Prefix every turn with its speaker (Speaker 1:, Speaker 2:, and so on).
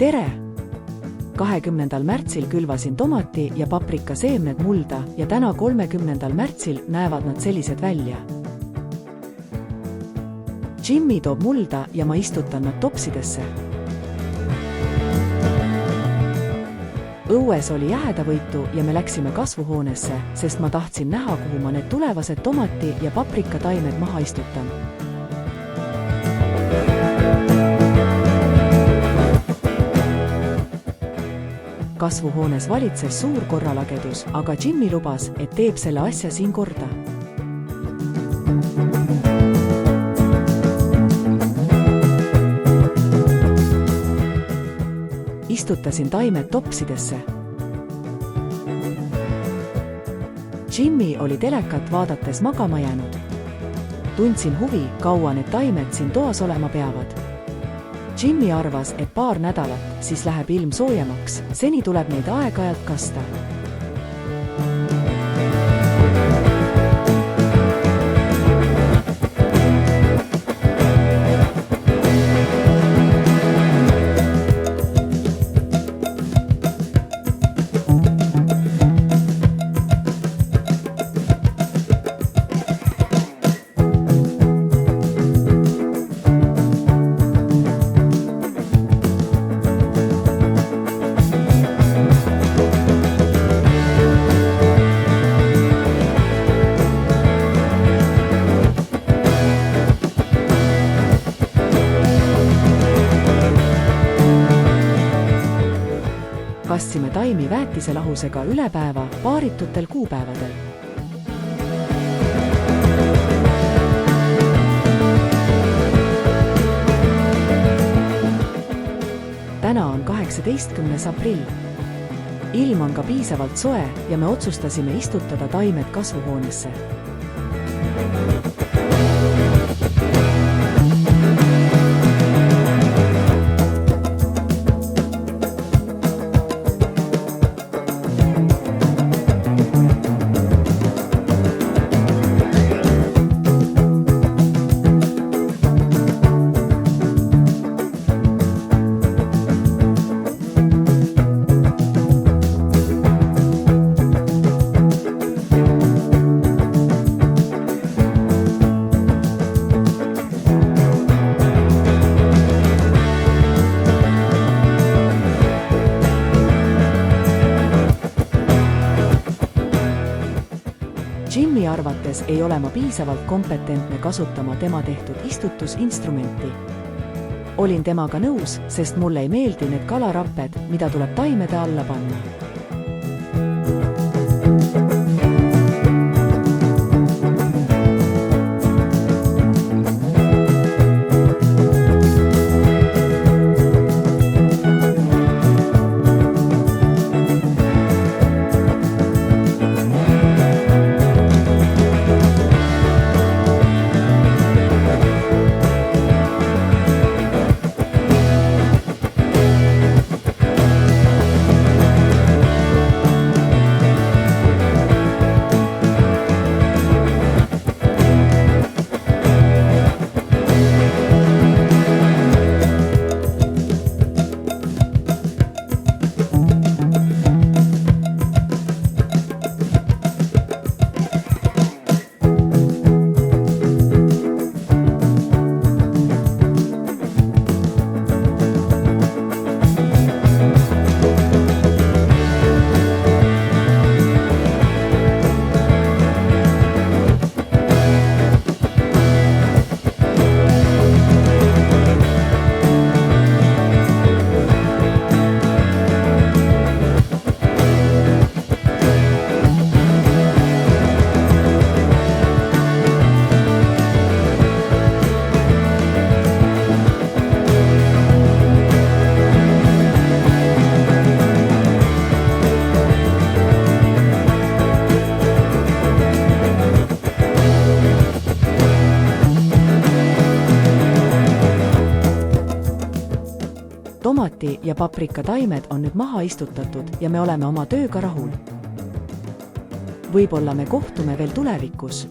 Speaker 1: Tere! 20. märtsil külvasin tomati ja paprika seemned mulda ja täna 30. märtsil näevad nad sellised välja. Jimmy toob mulda ja ma istutan nad topsidesse. Õues oli jäädavõitu ja me läksime kasvuhoonesse, sest ma tahtsin näha, kuhu ma need tulevased tomati ja paprika taimed maha istutan. Kasvuhoones valitses suur korralagedus, aga Jimmy lubas, et teeb selle asja siin korda. Istutasin taimed topsidesse. Jimmy oli telekat vaadates magama jäänud. Tundsin huvi, kaua need taimed siin toas olema peavad. Jimmy arvas, et paar nädalat, siis läheb ilm soojemaks, seni tuleb neid aeg-ajalt kasta. Kastsime taimi väetiselahusega üle päeva paaritutel kuupäevadel. Täna on 18. aprill. Ilm on ka piisavalt soe ja me otsustasime istutada taimed kasvuhoonesse. Jimmy arvates ei ole ma piisavalt kompetentne kasutama tema tehtud istutusinstrumenti. Olin temaga nõus, sest mulle ei meeldi need kalarapped, mida tuleb taimede alla panna. Tomati ja paprika taimed on nüüd maha istutatud ja me oleme oma tööga rahul. Võib-olla me kohtume veel tulevikus.